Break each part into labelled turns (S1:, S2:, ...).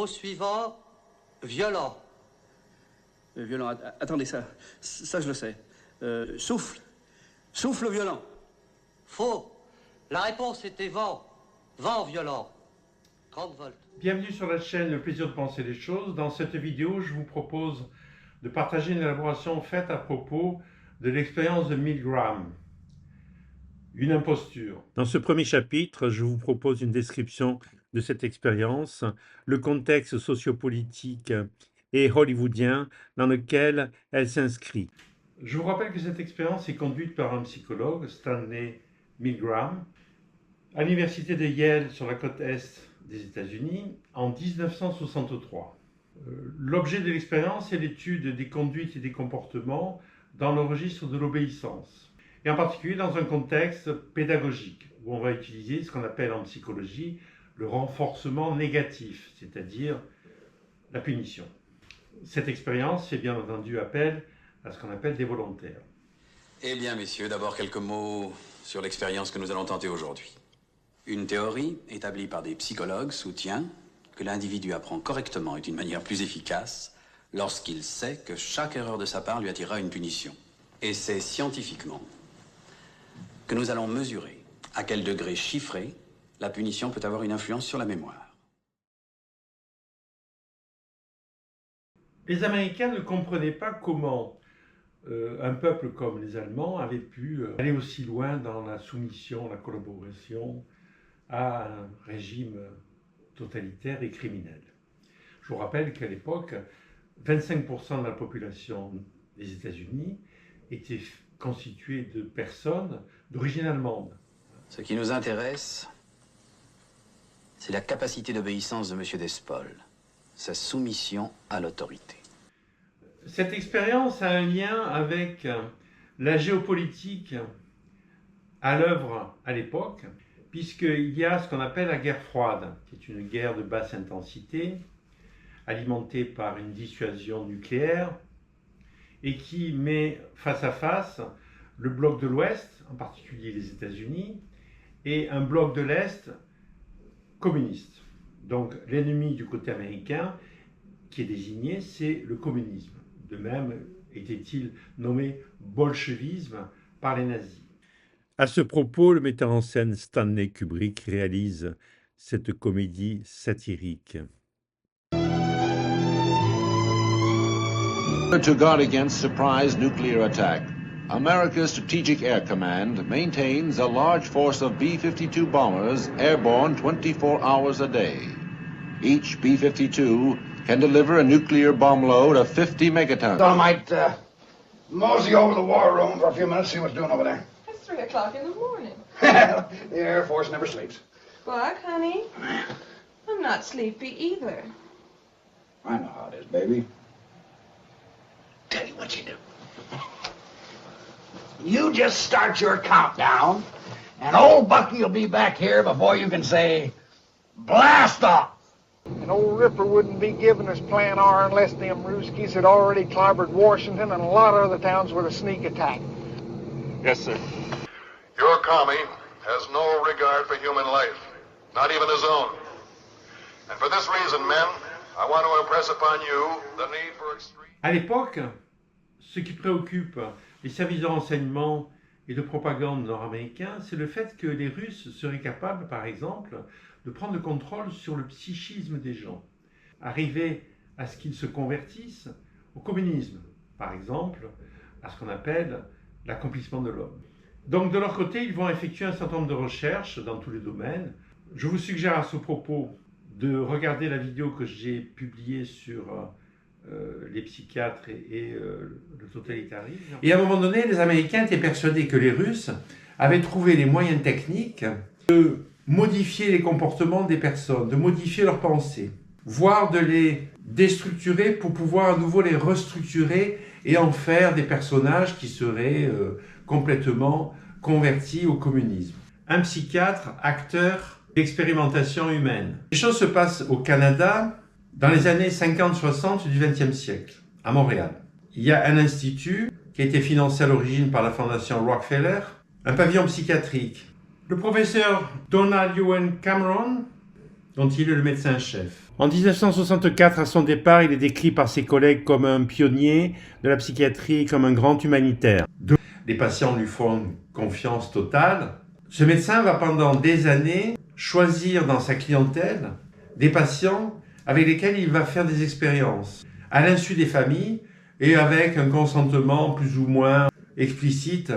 S1: Au suivant, violent.
S2: Violent, attendez, ça je le sais. Souffle. Souffle violent.
S1: Faux. La réponse était vent. Vent violent. 30 volts.
S3: Bienvenue sur la chaîne Le Plaisir de Penser les Choses. Dans cette vidéo, je vous propose de partager une élaboration faite à propos de l'expérience de Milgram. Une imposture. Dans ce premier chapitre, je vous propose une description de cette expérience, le contexte sociopolitique et hollywoodien dans lequel elle s'inscrit. Je vous rappelle que cette expérience est conduite par un psychologue, Stanley Milgram, à l'université de Yale sur la côte est des États-Unis en 1963. L'objet de l'expérience est l'étude des conduites et des comportements dans le registre de l'obéissance, et en particulier dans un contexte pédagogique, où on va utiliser ce qu'on appelle en psychologie le renforcement négatif, c'est-à-dire la punition. Cette expérience fait bien entendu appel à ce qu'on appelle des volontaires.
S4: Eh bien, messieurs, d'abord quelques mots sur l'expérience que nous allons tenter aujourd'hui. Une théorie établie par des psychologues soutient que l'individu apprend correctement et d'une manière plus efficace lorsqu'il sait que chaque erreur de sa part lui attirera une punition. Et c'est scientifiquement que nous allons mesurer à quel degré chiffré la punition peut avoir une influence sur la mémoire.
S3: Les Américains ne comprenaient pas comment un peuple comme les Allemands avait pu aller aussi loin dans la soumission, la collaboration à un régime totalitaire et criminel. Je vous rappelle qu'à l'époque, 25% de la population des États-Unis était constituée de personnes d'origine allemande.
S4: Ce qui nous intéresse, c'est la capacité d'obéissance de M. Despol, sa soumission à l'autorité.
S3: Cette expérience a un lien avec la géopolitique à l'œuvre à l'époque, puisqu'il y a ce qu'on appelle la guerre froide, qui est une guerre de basse intensité, alimentée par une dissuasion nucléaire, et qui met face à face le bloc de l'Ouest, en particulier les États-Unis, et un bloc de l'Est communiste. Donc l'ennemi du côté américain qui est désigné, c'est le communisme. De même était-il nommé bolchevisme par les nazis. À ce propos, le metteur en scène Stanley Kubrick réalise cette comédie satirique.
S5: To guard against surprise nuclear attack, America's Strategic Air Command maintains a large force of B-52 bombers airborne 24 hours a day. Each B-52 can deliver a nuclear bomb load of 50 megatons.
S6: I might mosey over the war room for a few minutes, see what's doing over there.
S7: It's 3 o'clock in the morning.
S6: The Air Force never sleeps.
S7: Buck, honey, I'm not sleepy either.
S6: I know how it is, baby. Tell you what you do. You just start your countdown, and old Bucky will be back here before you can say, blast off!
S8: And old Ripper wouldn't be giving us Plan R unless them Ruskies had already clobbered Washington and a lot of other towns with a sneak attack.
S9: Yes, sir.
S10: Your commie has no regard for human life, not even his own. And for this reason, men, I want to impress upon you the need for extreme...
S3: À l'époque, ce qui préoccupe les services de renseignement et de propagande nord-américains, c'est le fait que les Russes seraient capables, par exemple, de prendre le contrôle sur le psychisme des gens, arriver à ce qu'ils se convertissent au communisme, par exemple, à ce qu'on appelle l'accomplissement de l'homme. Donc de leur côté, ils vont effectuer un certain nombre de recherches dans tous les domaines. Je vous suggère à ce propos de regarder la vidéo que j'ai publiée sur les psychiatres et le totalitarisme. Et à un moment donné, les Américains étaient persuadés que les Russes avaient trouvé les moyens techniques de modifier les comportements des personnes, de modifier leurs pensées, voire de les déstructurer pour pouvoir à nouveau les restructurer et en faire des personnages qui seraient complètement convertis au communisme. Un psychiatre, acteur d'expérimentation humaine. Les choses se passent au Canada dans les années 50-60 du XXe siècle, à Montréal. Il y a un institut qui a été financé à l'origine par la fondation Rockefeller, un pavillon psychiatrique. Le professeur Donald Ewan Cameron, dont il est le médecin-chef, En 1964, à son départ, il est décrit par ses collègues comme un pionnier de la psychiatrie, comme un grand humanitaire. Les patients lui font une confiance totale. Ce médecin va pendant des années choisir dans sa clientèle des patients avec lesquels il va faire des expériences, à l'insu des familles et avec un consentement plus ou moins explicite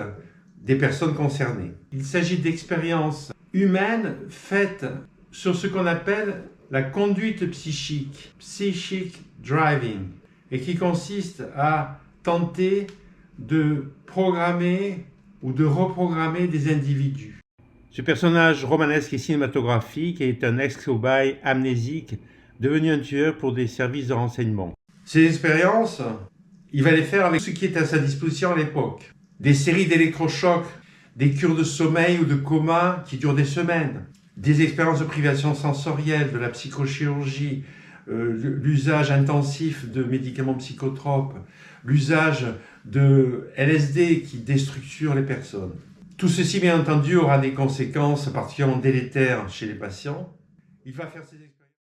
S3: des personnes concernées. Il s'agit d'expériences humaines faites sur ce qu'on appelle la conduite psychique, psychic driving, et qui consiste à tenter de programmer ou de reprogrammer des individus. Ce personnage romanesque et cinématographique est un ex-cobaye amnésique devenu un tueur pour des services de renseignement. Ces expériences, il va les faire avec ce qui est à sa disposition à l'époque. Des séries d'électrochocs, des cures de sommeil ou de coma qui durent des semaines, des expériences de privation sensorielle, de la psychochirurgie, l'usage intensif de médicaments psychotropes, l'usage de LSD qui déstructure les personnes. Tout ceci, bien entendu, aura des conséquences particulièrement délétères chez les patients. Il va faire ses expériences.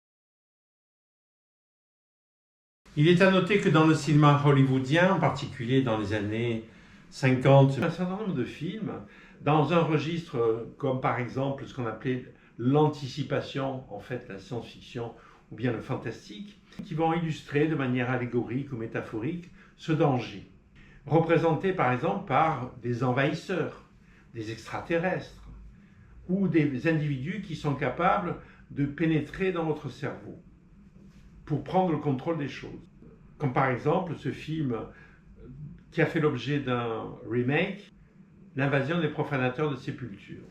S3: Il est à noter que dans le cinéma hollywoodien, en particulier dans les années 50, un certain nombre de films, dans un registre comme par exemple ce qu'on appelait l'anticipation, en fait la science-fiction ou bien le fantastique, qui vont illustrer de manière allégorique ou métaphorique ce danger, représenté par exemple par des envahisseurs, des extraterrestres, ou des individus qui sont capables de pénétrer dans votre cerveau pour prendre le contrôle des choses. Comme par exemple ce film qui a fait l'objet d'un remake, L'invasion des profanateurs de sépultures,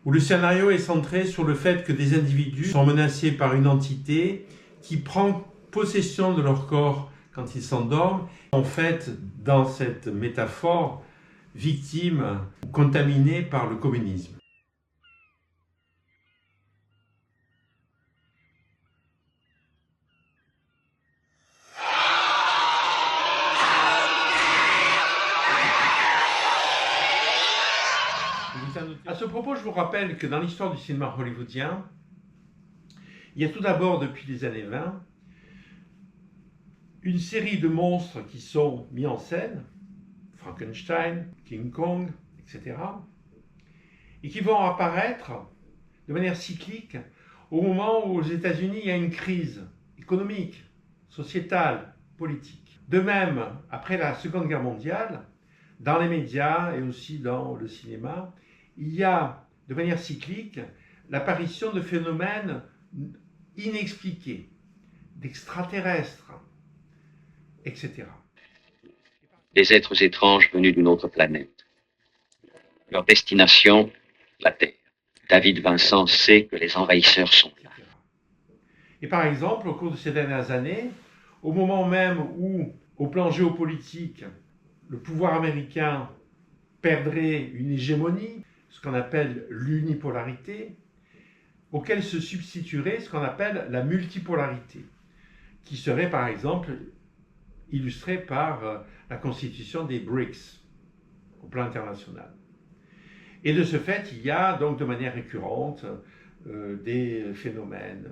S3: où le scénario est centré sur le fait que des individus sont menacés par une entité qui prend possession de leur corps quand ils s'endorment, en fait, dans cette métaphore, victimes ou contaminés par le communisme. À ce propos, je vous rappelle que dans l'histoire du cinéma hollywoodien, il y a tout d'abord, depuis les années 20, une série de monstres qui sont mis en scène, Frankenstein, King Kong, etc., et qui vont apparaître de manière cyclique au moment où aux États-Unis il y a une crise économique, sociétale, politique. De même, après la Seconde Guerre mondiale, dans les médias et aussi dans le cinéma, il y a de manière cyclique l'apparition de phénomènes inexpliqués, d'extraterrestres, etc.
S9: Des êtres étranges venus d'une autre planète. Leur destination, la Terre. David Vincent sait que les envahisseurs sont là.
S3: Et par exemple, au cours de ces dernières années, au moment même où, au plan géopolitique, le pouvoir américain perdrait une hégémonie, ce qu'on appelle l'unipolarité, auquel se substituerait ce qu'on appelle la multipolarité, qui serait par exemple illustrée par la constitution des BRICS au plan international. Et de ce fait, il y a donc de manière récurrente des phénomènes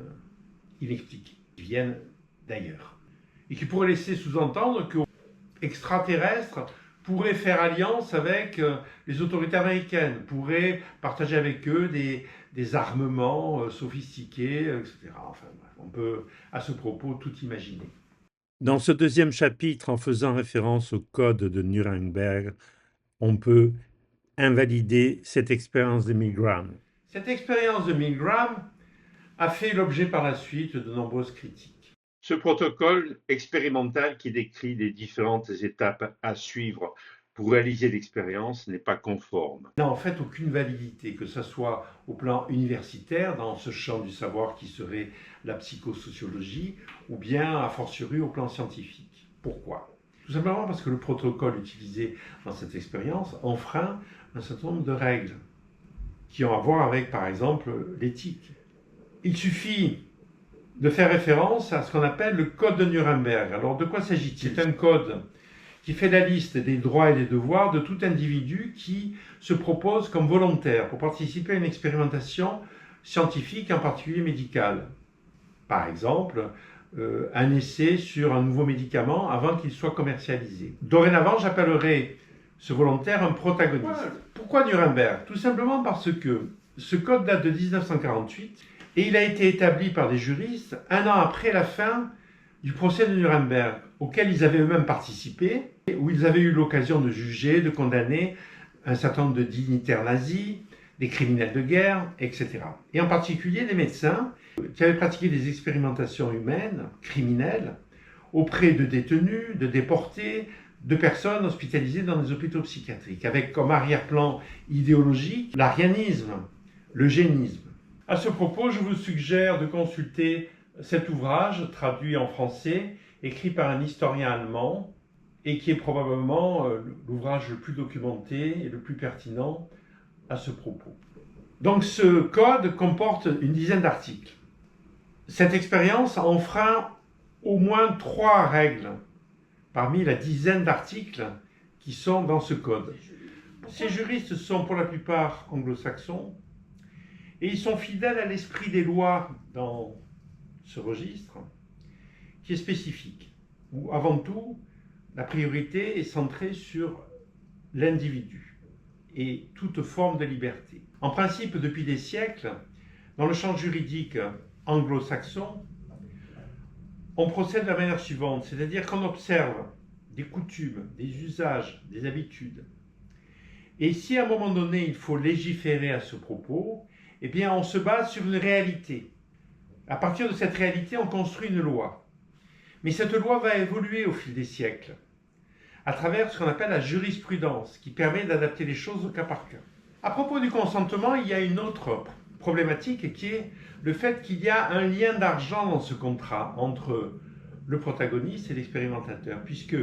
S3: inexpliqués qui viennent d'ailleurs et qui pourraient laisser sous-entendre que extraterrestres pourraient faire alliance avec les autorités américaines, pourraient partager avec eux des armements sophistiqués, etc. Enfin, on peut à ce propos tout imaginer. Dans ce deuxième chapitre, en faisant référence au code de Nuremberg, on peut invalider cette expérience de Milgram. Cette expérience de Milgram a fait l'objet par la suite de nombreuses critiques. Ce protocole expérimental qui décrit les différentes étapes à suivre pour réaliser l'expérience n'est pas conforme. Il n'a en fait aucune validité, que ce soit au plan universitaire, dans ce champ du savoir qui serait la psychosociologie, ou bien a fortiori au plan scientifique. Pourquoi ? Tout simplement parce que le protocole utilisé dans cette expérience enfreint un certain nombre de règles qui ont à voir avec, par exemple, l'éthique. Il suffit de faire référence à ce qu'on appelle le code de Nuremberg. Alors, de quoi s'agit-il ? C'est un code qui fait la liste des droits et des devoirs de tout individu qui se propose comme volontaire pour participer à une expérimentation scientifique, en particulier médicale. Par exemple, un essai sur un nouveau médicament avant qu'il soit commercialisé. Dorénavant, j'appellerai ce volontaire un protagoniste. Ouais. Pourquoi Nuremberg? Tout simplement parce que ce code date de 1948 et il a été établi par des juristes un an après la fin du procès de Nuremberg, auquel ils avaient eux-mêmes participé, où ils avaient eu l'occasion de juger, de condamner un certain nombre de dignitaires nazis, des criminels de guerre, etc. Et en particulier des médecins qui avaient pratiqué des expérimentations humaines, criminelles, auprès de détenus, de déportés, de personnes hospitalisées dans des hôpitaux psychiatriques, avec comme arrière-plan idéologique l'arianisme, l'eugénisme. À ce propos, je vous suggère de consulter cet ouvrage, traduit en français, écrit par un historien allemand, et qui est probablement l'ouvrage le plus documenté et le plus pertinent à ce propos. Donc ce code comporte une dizaine d'articles. Cette expérience enfreint au moins 3 règles parmi la dizaine d'articles qui sont dans ce code. Ces juristes sont pour la plupart anglo-saxons et ils sont fidèles à l'esprit des lois dans ce registre qui est spécifique, où avant tout la priorité est centrée sur l'individu et toute forme de liberté. En principe, depuis des siècles, dans le champ juridique anglo-saxon, on procède de la manière suivante, c'est-à-dire qu'on observe des coutumes, des usages, des habitudes. Et si à un moment donné, il faut légiférer à ce propos, eh bien, on se base sur une réalité. À partir de cette réalité, on construit une loi. Mais cette loi va évoluer au fil des siècles, à travers ce qu'on appelle la jurisprudence, qui permet d'adapter les choses au cas par cas. À propos du consentement, il y a une autre problématique qui est le fait qu'il y a un lien d'argent dans ce contrat entre le protagoniste et l'expérimentateur, puisque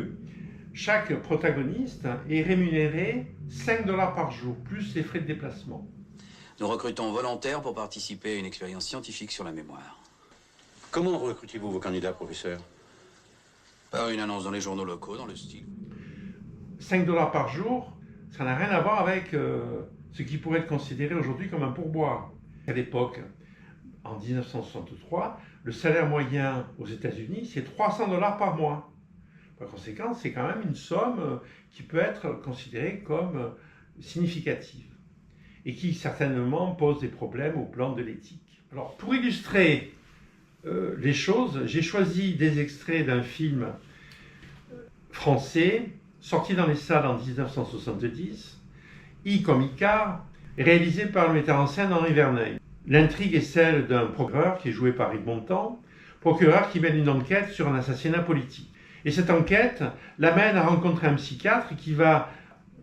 S3: chaque protagoniste est rémunéré 5 $ par jour, plus les frais de déplacement.
S4: Nous recrutons volontaires pour participer à une expérience scientifique sur la mémoire.
S11: Comment recrutez-vous vos candidats, professeur?
S4: Par une annonce dans les journaux locaux, dans le style.
S3: 5 $ par jour, ça n'a rien à voir avec ce qui pourrait être considéré aujourd'hui comme un pourboire. À l'époque, en 1963, le salaire moyen aux États-Unis, c'est 300 $ par mois. Par conséquent, c'est quand même une somme qui peut être considérée comme significative et qui certainement pose des problèmes au plan de l'éthique. Alors, pour illustrer les choses, j'ai choisi des extraits d'un film français sorti dans les salles en 1970, I comme Icare, réalisé par le metteur en scène Henri Verneuil. L'intrigue est celle d'un procureur qui est joué par Yves Montand, procureur qui mène une enquête sur un assassinat politique. Et cette enquête l'amène à rencontrer un psychiatre qui va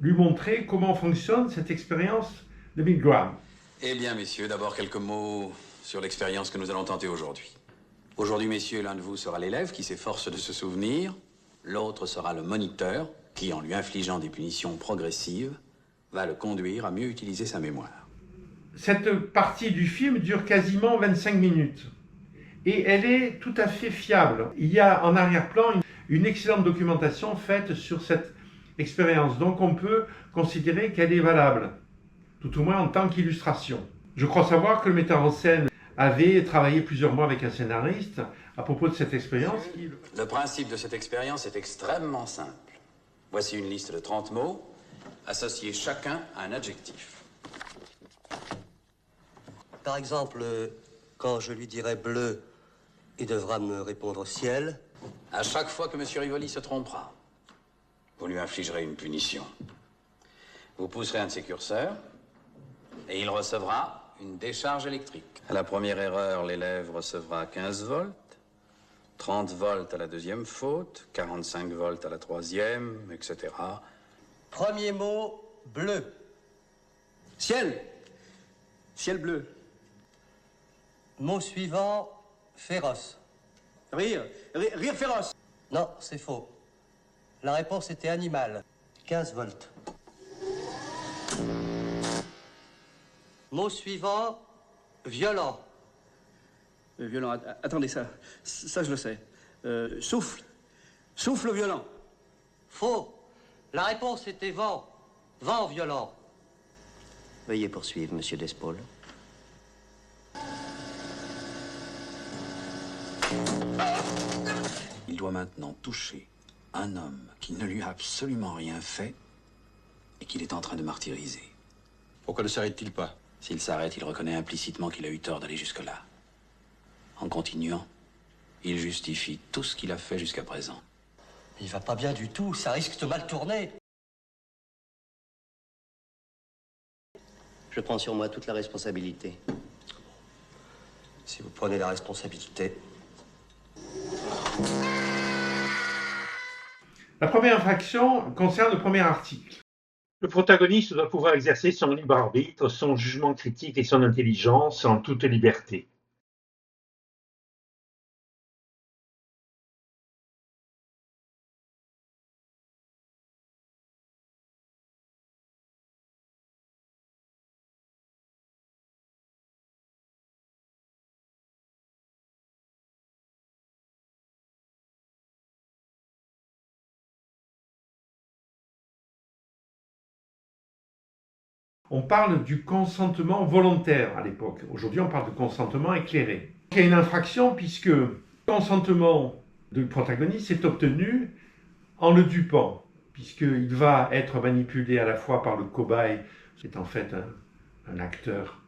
S3: lui montrer comment fonctionne cette expérience de Milgram.
S4: Eh bien, messieurs, d'abord quelques mots sur l'expérience que nous allons tenter aujourd'hui. Aujourd'hui, messieurs, l'un de vous sera l'élève qui s'efforce de se souvenir, l'autre sera le moniteur qui, en lui infligeant des punitions progressives, va le conduire à mieux utiliser sa mémoire.
S3: Cette partie du film dure quasiment 25 minutes et elle est tout à fait fiable. Il y a en arrière-plan une excellente documentation faite sur cette expérience, donc on peut considérer qu'elle est valable, tout au moins en tant qu'illustration. Je crois savoir que le metteur en scène avait travaillé plusieurs mois avec un scénariste à propos de cette expérience.
S4: Le principe de cette expérience est extrêmement simple. Voici une liste de 30 mots, associez chacun à un adjectif.
S1: Par exemple, quand je lui dirai bleu, il devra me répondre ciel.
S4: À chaque fois que M. Rivoli se trompera, vous lui infligerez une punition. Vous pousserez un de ses curseurs et il recevra une décharge électrique. À la première erreur, l'élève recevra 15 volts, 30 volts à la deuxième faute, 45 volts à la troisième, etc.
S1: Premier mot, bleu.
S2: Ciel. Ciel bleu.
S1: Mot suivant, féroce.
S2: Rire. Rire féroce.
S1: Non, c'est faux. La réponse était animal. 15 volts. Mot suivant, violent.
S2: Violent. Attendez, ça je le sais. Souffle. Souffle violent.
S1: Faux. La réponse était vent. Vent violent.
S12: Veuillez poursuivre, monsieur Despaul.
S4: Il doit maintenant toucher un homme qui ne lui a absolument rien fait et qu'il est en train de martyriser.
S11: Pourquoi ne s'arrête-t-il pas?
S4: S'il s'arrête, il reconnaît implicitement qu'il a eu tort d'aller jusque-là. En continuant, il justifie tout ce qu'il a fait jusqu'à présent.
S1: Il va pas bien du tout, ça risque de mal tourner.
S12: Je prends sur moi toute la responsabilité.
S1: Si vous prenez la responsabilité.
S3: La première infraction concerne le premier article. Le protagoniste doit pouvoir exercer son libre arbitre, son jugement critique et son intelligence en toute liberté. On parle du consentement volontaire à l'époque. Aujourd'hui, on parle de consentement éclairé. Il y a une infraction puisque le consentement du protagoniste est obtenu en le dupant, puisqu'il va être manipulé à la fois par le cobaye, qui est en fait un acteur,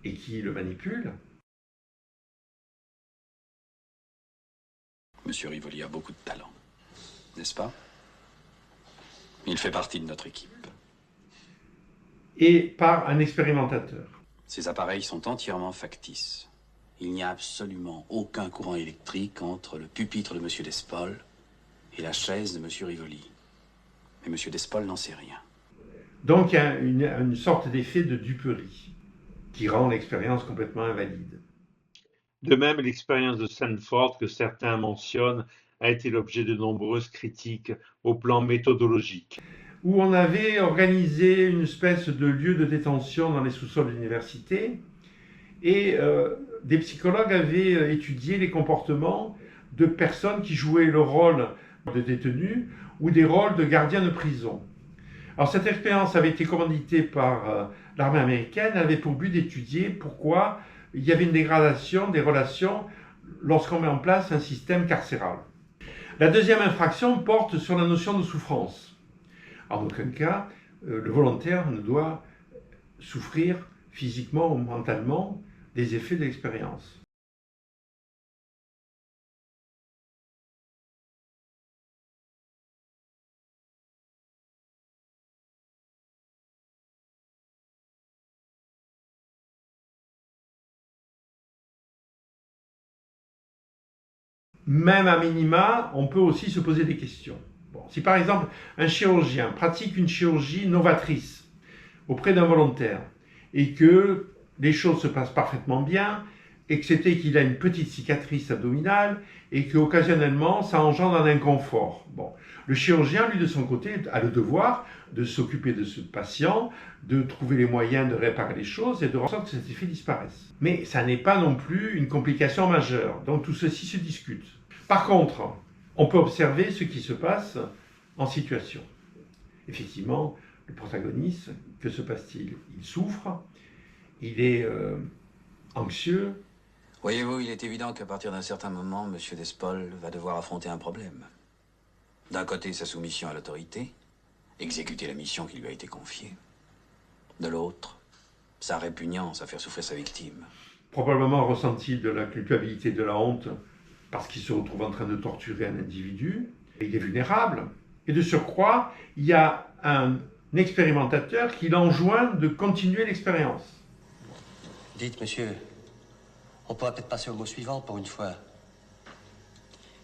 S3: et qui le manipule.
S4: Monsieur Rivoli a beaucoup de talent, n'est-ce pas? Il fait partie de notre équipe.
S3: Et par un expérimentateur.
S4: Ces appareils sont entièrement factices. Il n'y a absolument aucun courant électrique entre le pupitre de Monsieur Despol et la chaise de Monsieur Rivoli. Mais Monsieur Despol n'en sait rien.
S3: Donc il y a une sorte d'effet de duperie qui rend l'expérience complètement invalide. De même, l'expérience de Stanford, que certains mentionnent, a été l'objet de nombreuses critiques au plan méthodologique, où on avait organisé une espèce de lieu de détention dans les sous-sols de l'université, et des psychologues avaient étudié les comportements de personnes qui jouaient le rôle de détenus ou des rôles de gardiens de prison. Alors cette expérience avait été commanditée par l'armée américaine, elle avait pour but d'étudier pourquoi il y avait une dégradation des relations lorsqu'on met en place un système carcéral. La deuxième infraction porte sur la notion de souffrance. En aucun cas, le volontaire ne doit souffrir physiquement ou mentalement des effets de l'expérience. Même à minima, on peut aussi se poser des questions. Bon, si par exemple un chirurgien pratique une chirurgie novatrice auprès d'un volontaire et que les choses se passent parfaitement bien, excepté qu'il a une petite cicatrice abdominale et qu'occasionnellement ça engendre un inconfort. Bon, le chirurgien, lui de son côté, a le devoir de s'occuper de ce patient, de trouver les moyens de réparer les choses et de faire en sorte que cet effet disparaisse. Mais ça n'est pas non plus une complication majeure, donc tout ceci se discute. Par contre, on peut observer ce qui se passe en situation. Effectivement, le protagoniste, que se passe-t-il? Il souffre, il est anxieux.
S4: Voyez-vous, il est évident qu'à partir d'un certain moment, M. Despol va devoir affronter un problème. D'un côté, sa soumission à l'autorité, exécuter la mission qui lui a été confiée. De l'autre, sa répugnance à faire souffrir sa victime.
S3: Probablement ressenti de la culpabilité, de la honte, parce qu'il se retrouve en train de torturer un individu. Et il est vulnérable. Et de surcroît, il y a un expérimentateur qui l'enjoint de continuer l'expérience.
S1: Dites, monsieur, on pourra peut-être passer au mot suivant pour une fois.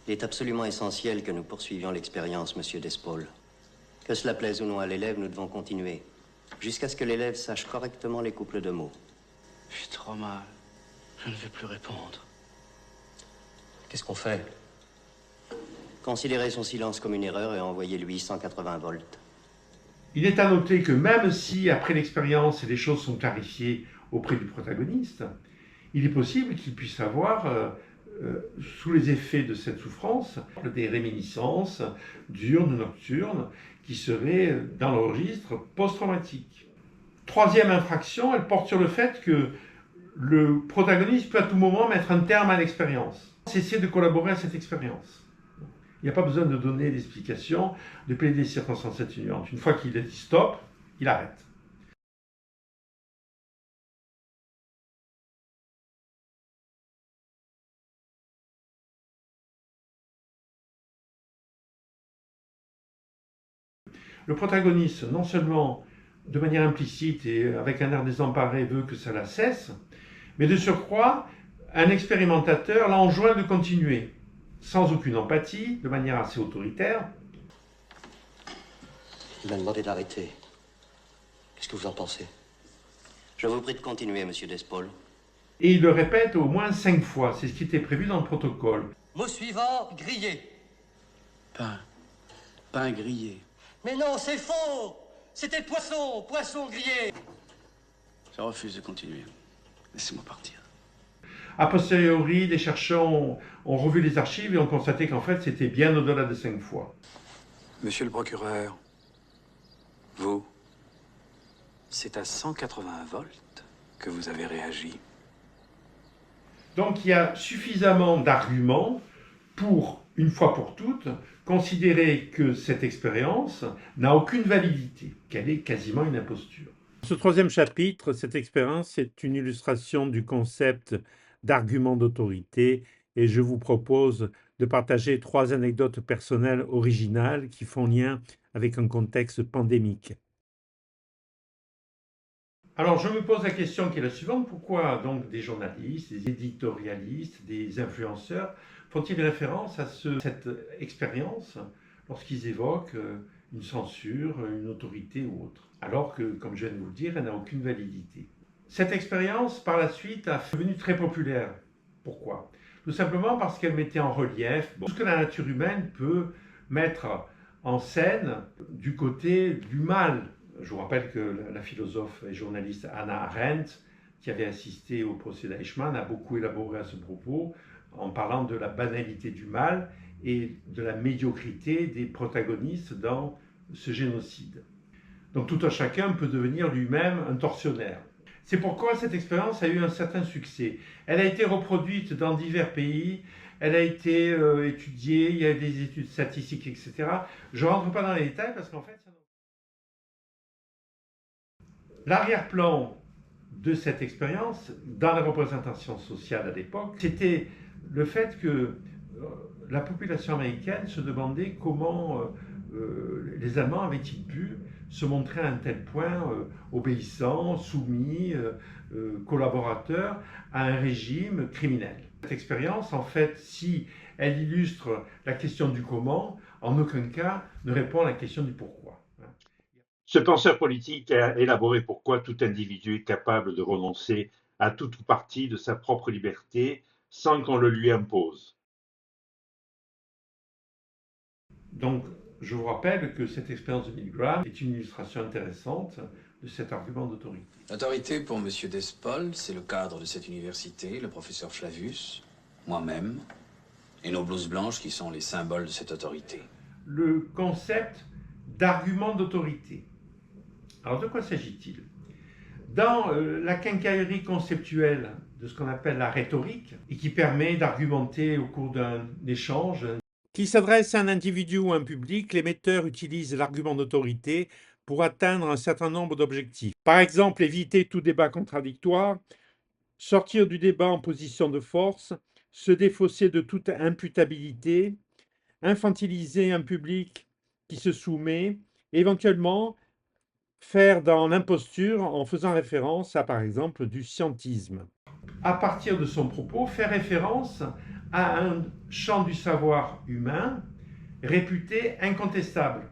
S12: Il est absolument essentiel que nous poursuivions l'expérience, monsieur Despol. Que cela plaise ou non à l'élève, nous devons continuer, jusqu'à ce que l'élève sache correctement les couples de mots.
S13: J'ai trop mal. Je ne vais plus répondre.
S1: Qu'est-ce qu'on fait?
S12: Considérez son silence comme une erreur et envoyez-lui 180 volts.
S3: Il est à noter que même si, après l'expérience, les choses sont clarifiées auprès du protagoniste, il est possible qu'il puisse avoir, sous les effets de cette souffrance, des réminiscences diurnes, nocturnes, qui seraient dans le registre post-traumatique. Troisième infraction, elle porte sur le fait que le protagoniste peut à tout moment mettre un terme à l'expérience. Cesser de collaborer à cette expérience. Il n'y a pas besoin de donner d'explications, de plaider des circonstances atténuantes. Une fois qu'il a dit stop, il arrête. Le protagoniste, non seulement de manière implicite et avec un air désemparé, veut que cela cesse, mais de surcroît, un expérimentateur l'enjoint de continuer, sans aucune empathie, de manière assez autoritaire.
S12: Il m'a demandé d'arrêter. Qu'est-ce que vous en pensez? Je vous prie de continuer, monsieur Despaul.
S3: Et il le répète au moins 5 fois, c'est ce qui était prévu dans le protocole.
S1: Mot suivant, grillé.
S13: Pain grillé.
S1: Mais non, c'est faux! C'était poisson, poisson grillé.
S13: Je refuse de continuer. Laissez-moi partir.
S3: A posteriori, les chercheurs ont revu les archives et ont constaté qu'en fait, c'était bien au-delà de 5 fois.
S4: Monsieur le procureur, vous, c'est à 180 volts que vous avez réagi.
S3: Donc il y a suffisamment d'arguments pour, une fois pour toutes, considérer que cette expérience n'a aucune validité, qu'elle est quasiment une imposture.
S14: Ce troisième chapitre, cette expérience, est une illustration du concept d'argument d'autorité et je vous propose de partager 3 anecdotes personnelles originales qui font lien avec un contexte pandémique.
S3: Alors je me pose la question qui est la suivante, pourquoi donc des journalistes, des éditorialistes, des influenceurs font-ils référence à cette expérience lorsqu'ils évoquent une censure, une autorité ou autre, alors que, comme je viens de vous le dire, elle n'a aucune validité. Cette expérience, par la suite, est devenue très populaire. Pourquoi? Tout simplement parce qu'elle mettait en relief tout ce que la nature humaine peut mettre en scène du côté du mal. Je vous rappelle que la philosophe et journaliste Hannah Arendt, qui avait assisté au procès d'Eichmann, a beaucoup élaboré à ce propos en parlant de la banalité du mal et de la médiocrité des protagonistes dans ce génocide. Donc tout un chacun peut devenir lui-même un tortionnaire. C'est pourquoi cette expérience a eu un certain succès. Elle a été reproduite dans divers pays, elle a été étudiée, il y a des études statistiques, etc. Je ne rentre pas dans les détails parce qu'en fait... L'arrière-plan de cette expérience, dans la représentation sociale à l'époque, c'était le fait que la population américaine se demandait comment les Allemands avaient-ils pu se montrer à un tel point obéissants, soumis, collaborateurs à un régime criminel. Cette expérience, en fait, si elle illustre la question du comment, en aucun cas ne répond à la question du pourquoi.
S15: Ce penseur politique a élaboré pourquoi tout individu est capable de renoncer à tout ou partie de sa propre liberté sans qu'on le lui impose.
S3: Donc, je vous rappelle que cette expérience de Milgram est une illustration intéressante de cet argument d'autorité.
S4: L'autorité pour M. Despaul, c'est le cadre de cette université, le professeur Flavius, moi-même, et nos blouses blanches qui sont les symboles de cette autorité.
S3: Le concept d'argument d'autorité. Alors de quoi s'agit-il? Dans la quincaillerie conceptuelle de ce qu'on appelle la rhétorique, et qui permet d'argumenter au cours d'un échange,
S14: qui s'adresse à un individu ou à un public, l'émetteur utilise l'argument d'autorité pour atteindre un certain nombre d'objectifs. Par exemple, éviter tout débat contradictoire, sortir du débat en position de force, se défausser de toute imputabilité, infantiliser un public qui se soumet, éventuellement faire dans l'imposture en faisant référence à, par exemple, du scientisme.
S3: À partir de son propos, faire référence à un champ du savoir humain réputé incontestable,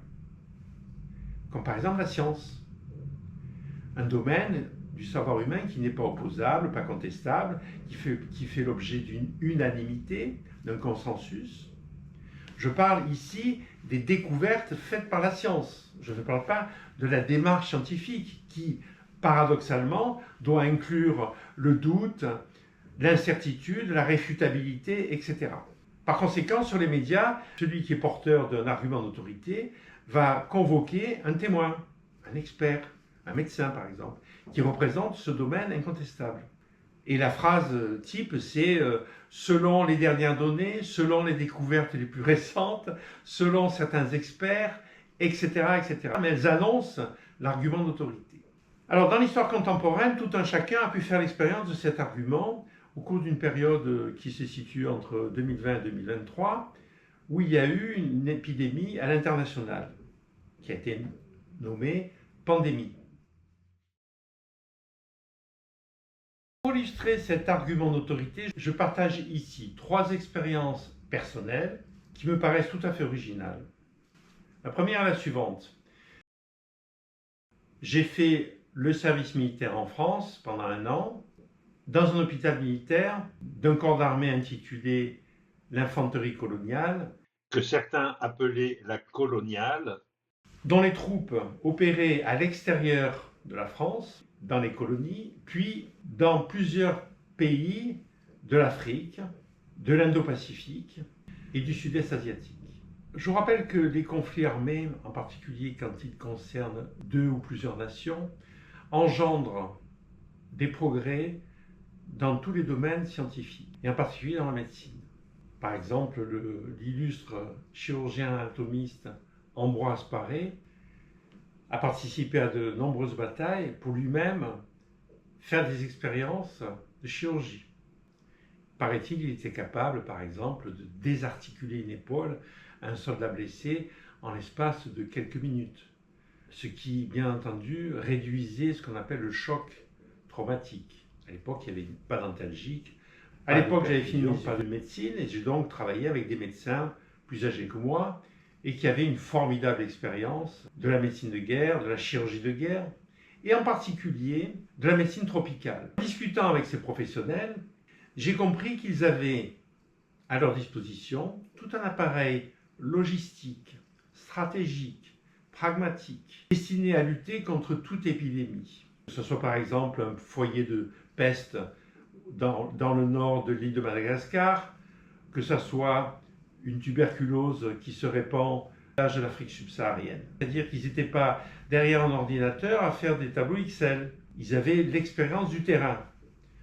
S3: comme par exemple la science. Un domaine du savoir humain qui n'est pas opposable, pas contestable, qui fait l'objet d'une unanimité, d'un consensus. Je parle ici des découvertes faites par la science. Je ne parle pas de la démarche scientifique qui, paradoxalement, doit inclure le doute, l'incertitude, la réfutabilité, etc. Par conséquent, sur les médias, celui qui est porteur d'un argument d'autorité va convoquer un témoin, un expert, un médecin par exemple, qui représente ce domaine incontestable. Et la phrase type, c'est selon les dernières données, selon les découvertes les plus récentes, selon certains experts, etc., etc. Mais elles annoncent l'argument d'autorité. Alors, dans l'histoire contemporaine, tout un chacun a pu faire l'expérience de cet argument au cours d'une période qui se situe entre 2020 et 2023, où il y a eu une épidémie à l'international, qui a été nommée pandémie. Pour illustrer cet argument d'autorité, je partage ici 3 expériences personnelles qui me paraissent tout à fait originales. La première est la suivante. J'ai fait le service militaire en France pendant 1 an, dans un hôpital militaire d'un corps d'armée intitulé l'infanterie coloniale,
S15: que certains appelaient la coloniale,
S3: dont les troupes opéraient à l'extérieur de la France, dans les colonies, puis dans plusieurs pays de l'Afrique, de l'Indo-Pacifique et du Sud-Est asiatique. Je vous rappelle que les conflits armés, en particulier quand ils concernent 2 ou plusieurs nations, engendrent des progrès dans tous les domaines scientifiques, et en particulier dans la médecine. Par exemple, l'illustre chirurgien anatomiste Ambroise Paré a participé à de nombreuses batailles pour lui-même faire des expériences de chirurgie. Paraît-il, il était capable, par exemple, de désarticuler une épaule à un soldat blessé en l'espace de quelques minutes, ce qui, bien entendu, réduisait ce qu'on appelle le choc traumatique. À l'époque, il n'y avait pas d'antalgique. À l'époque, j'avais fini par de médecine et j'ai donc travaillé avec des médecins plus âgés que moi et qui avaient une formidable expérience de la médecine de guerre, de la chirurgie de guerre et en particulier de la médecine tropicale. En discutant avec ces professionnels, j'ai compris qu'ils avaient à leur disposition tout un appareil logistique, stratégique, pragmatique, destiné à lutter contre toute épidémie. Que ce soit par exemple un foyer de peste dans le nord de l'île de Madagascar, que ce soit une tuberculose qui se répand de l'Afrique subsaharienne. C'est-à-dire qu'ils n'étaient pas derrière un ordinateur à faire des tableaux Excel. Ils avaient l'expérience du terrain,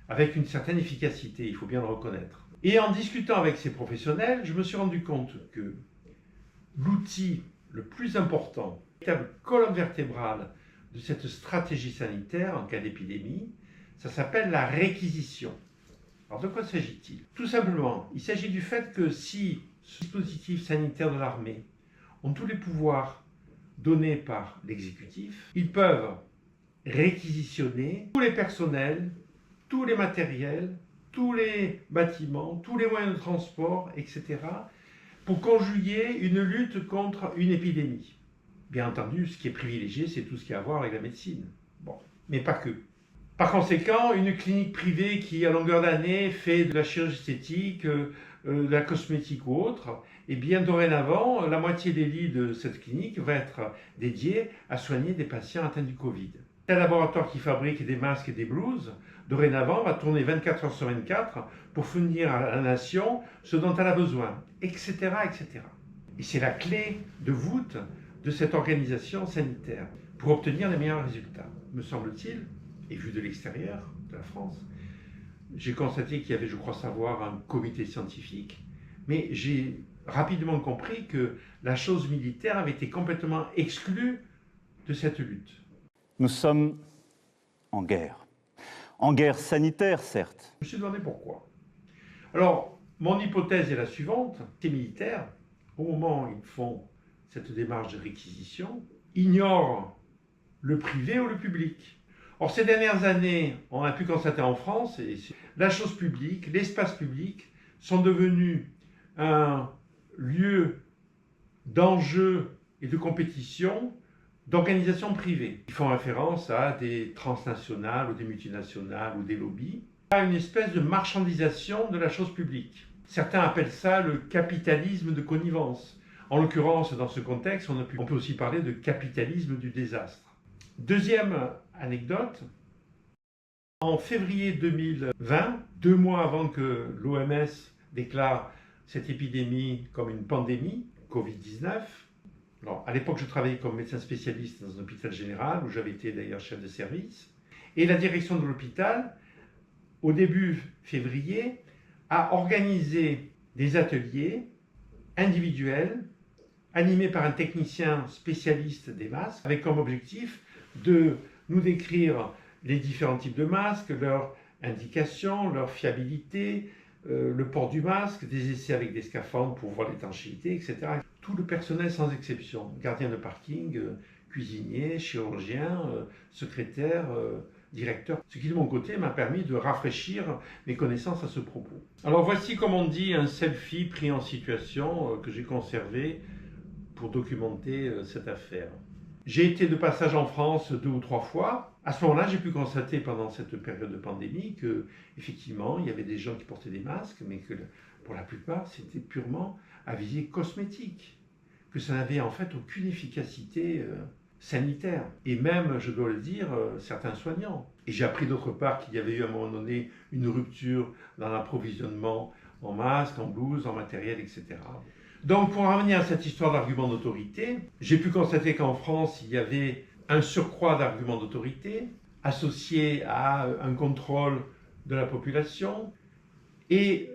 S3: avec une certaine efficacité, il faut bien le reconnaître. Et en discutant avec ces professionnels, je me suis rendu compte que l'outil le plus important, la véritable colonne vertébrale de cette stratégie sanitaire en cas d'épidémie, ça s'appelle la réquisition. Alors de quoi s'agit-il? Tout simplement, il s'agit du fait que si ce dispositif sanitaire de l'armée ont tous les pouvoirs donnés par l'exécutif, ils peuvent réquisitionner tous les personnels, tous les matériels, tous les bâtiments, tous les moyens de transport, etc., pour conjuguer une lutte contre une épidémie. Bien entendu, ce qui est privilégié, c'est tout ce qui a à voir avec la médecine. Bon, mais pas que. Par conséquent, une clinique privée qui, à longueur d'année, fait de la chirurgie esthétique, de la cosmétique ou autre, eh bien, dorénavant, la moitié des lits de cette clinique va être dédiée à soigner des patients atteints du Covid. Un laboratoire qui fabrique des masques et des blouses, dorénavant, va tourner 24 heures sur 24 pour fournir à la nation ce dont elle a besoin, etc., etc. Et c'est la clé de voûte de cette organisation sanitaire pour obtenir les meilleurs résultats, me semble-t-il. Et vu de l'extérieur de la France, j'ai constaté qu'il y avait, je crois savoir, un comité scientifique, mais j'ai rapidement compris que la chose militaire avait été complètement exclue de cette lutte.
S16: Nous sommes en guerre sanitaire, certes.
S3: Je me suis demandé pourquoi. Alors, mon hypothèse est la suivante. Les militaires, au moment où ils font cette démarche de réquisition, ignorent le privé ou le public. Or, ces dernières années, on a pu constater en France, la chose publique, l'espace public sont devenus un lieu d'enjeu et de compétition d'organisations privées. Ils font référence à des transnationales ou des multinationales ou des lobbies, à une espèce de marchandisation de la chose publique. Certains appellent ça le capitalisme de connivence. En l'occurrence, dans ce contexte, on peut aussi parler de capitalisme du désastre. Deuxième anecdote, en février 2020, 2 mois avant que l'OMS déclare cette épidémie comme une pandémie, Covid-19, alors, à l'époque, je travaillais comme médecin spécialiste dans un hôpital général, où j'avais été d'ailleurs chef de service, et la direction de l'hôpital, au début février, à organiser des ateliers individuels animés par un technicien spécialiste des masques, avec comme objectif de nous décrire les différents types de masques, leurs indications, leur fiabilité, le port du masque, des essais avec des scaphandres pour voir l'étanchéité, etc. Tout le personnel sans exception, gardien de parking, cuisinier, chirurgien, secrétaire, directeur. Ce qui de mon côté m'a permis de rafraîchir mes connaissances à ce propos. Alors voici, comme on dit, un selfie pris en situation que j'ai conservé pour documenter cette affaire. J'ai été de passage en France 2 ou 3 fois. À ce moment-là, j'ai pu constater pendant cette période de pandémie que, effectivement, il y avait des gens qui portaient des masques, mais que pour la plupart, c'était purement à visée cosmétique, que ça n'avait en fait aucune efficacité sanitaire. Et même, je dois le dire, certains soignants. Et j'ai appris d'autre part qu'il y avait eu à un moment donné une rupture dans l'approvisionnement en masques, en blouses, en matériel, etc. Donc, pour en revenir à cette histoire d'argument d'autorité, j'ai pu constater qu'en France, il y avait un surcroît d'arguments d'autorité associé à un contrôle de la population et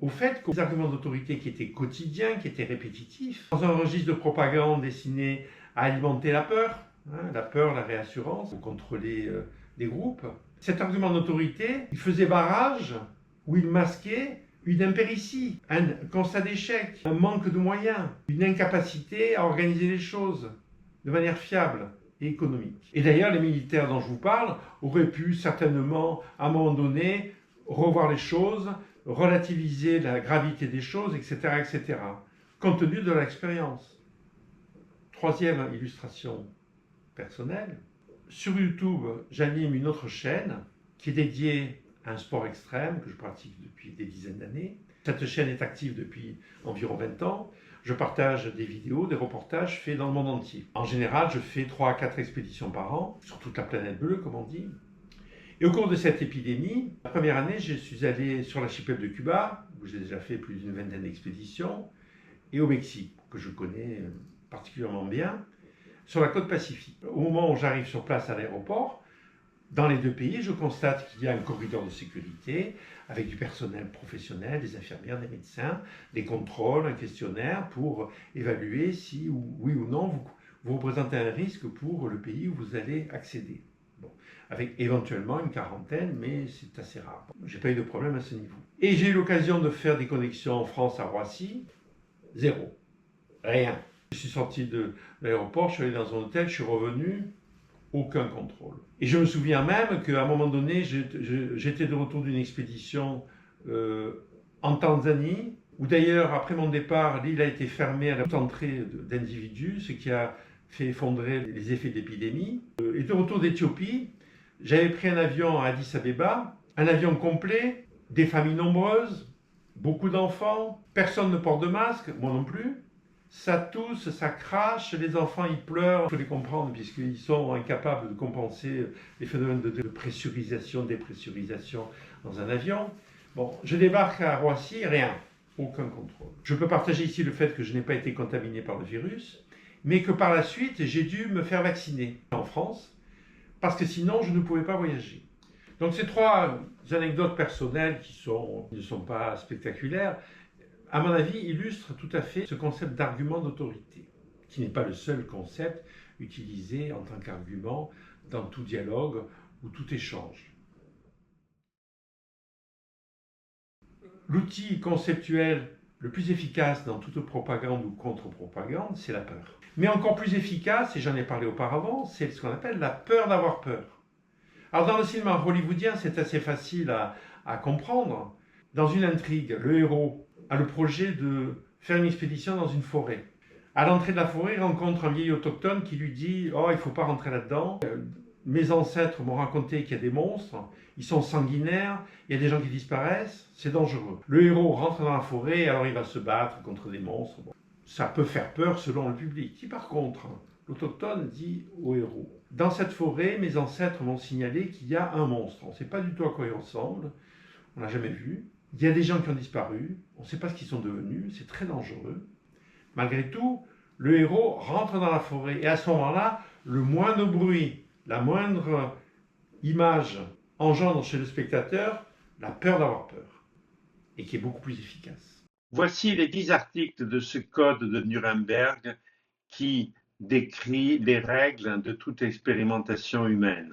S3: au fait que les arguments d'autorité qui étaient quotidiens, qui étaient répétitifs, dans un registre de propagande destiné à alimenter la peur, la réassurance, pour contrôler les groupes, cet argument d'autorité, il faisait barrage ou il masquait une impéritie, un constat d'échec, un manque de moyens, une incapacité à organiser les choses de manière fiable et économique. Et d'ailleurs, les militaires dont je vous parle auraient pu certainement, à un moment donné, revoir les choses, relativiser la gravité des choses, etc., etc., compte tenu de leur expérience. Troisième illustration personnelle, sur YouTube, j'anime une autre chaîne qui est dédiée à un sport extrême que je pratique depuis des dizaines d'années. Cette chaîne est active depuis environ 20 ans. Je partage des vidéos, des reportages faits dans le monde entier. En général, je fais 3 à 4 expéditions par an, sur toute la planète bleue, comme on dit. Et au cours de cette épidémie, la première année, je suis allé sur l'archipel de Cuba, où j'ai déjà fait plus d'une vingtaine d'expéditions, et au Mexique, que je connais particulièrement bien, sur la côte pacifique. Au moment où j'arrive sur place à l'aéroport, dans les 2 pays, je constate qu'il y a un corridor de sécurité avec du personnel professionnel, des infirmières, des médecins, des contrôles, un questionnaire pour évaluer si, oui ou non, vous représentez un risque pour le pays où vous allez accéder. Bon, avec éventuellement une quarantaine, mais c'est assez rare. Je n'ai pas eu de problème à ce niveau. Et j'ai eu l'occasion de faire des connexions en France à Roissy, 0. Rien. Je suis sorti de l'aéroport, je suis allé dans un hôtel, je suis revenu, aucun contrôle. Et je me souviens même qu'à un moment donné, j'étais de retour d'une expédition en Tanzanie, où d'ailleurs, après mon départ, l'île a été fermée à la entrée d'individus, ce qui a fait effondrer les effets d'épidémie. Et de retour d'Éthiopie, j'avais pris un avion à Addis Abeba, un avion complet, des familles nombreuses, beaucoup d'enfants, personne ne porte de masque, moi non plus. Ça tousse, ça crache, les enfants ils pleurent, il faut les comprendre puisqu'ils sont incapables de compenser les phénomènes de pressurisation, dépressurisation dans un avion. Bon, je débarque à Roissy, rien, aucun contrôle. Je peux partager ici le fait que je n'ai pas été contaminé par le virus, mais que par la suite j'ai dû me faire vacciner en France parce que sinon je ne pouvais pas voyager. Donc ces 3 anecdotes personnelles qui ne sont pas spectaculaires, à mon avis, illustre tout à fait ce concept d'argument d'autorité, qui n'est pas le seul concept utilisé en tant qu'argument dans tout dialogue ou tout échange. L'outil conceptuel le plus efficace dans toute propagande ou contre-propagande, c'est la peur. Mais encore plus efficace, et j'en ai parlé auparavant, c'est ce qu'on appelle la peur d'avoir peur. Alors dans le cinéma hollywoodien, c'est assez facile à comprendre. Dans une intrigue, le héros a le projet de faire une expédition dans une forêt. À l'entrée de la forêt, il rencontre un vieil autochtone qui lui dit « Oh, il ne faut pas rentrer là-dedans. Mes ancêtres m'ont raconté qu'il y a des monstres, ils sont sanguinaires, il y a des gens qui disparaissent, c'est dangereux. » Le héros rentre dans la forêt, et alors il va se battre contre des monstres. Bon, ça peut faire peur selon le public. Si par contre, l'autochtone dit au héros « Dans cette forêt, mes ancêtres m'ont signalé qu'il y a un monstre. On ne sait pas du tout à quoi il ressemble, on n'a jamais vu. Il y a des gens qui ont disparu, on ne sait pas ce qu'ils sont devenus, c'est très dangereux. Malgré tout, le héros rentre dans la forêt et à ce moment-là, le moindre bruit, la moindre image engendre chez le spectateur la peur d'avoir peur, et qui est beaucoup plus efficace.
S15: Voici les 10 articles de ce code de Nuremberg qui décrit les règles de toute expérimentation humaine.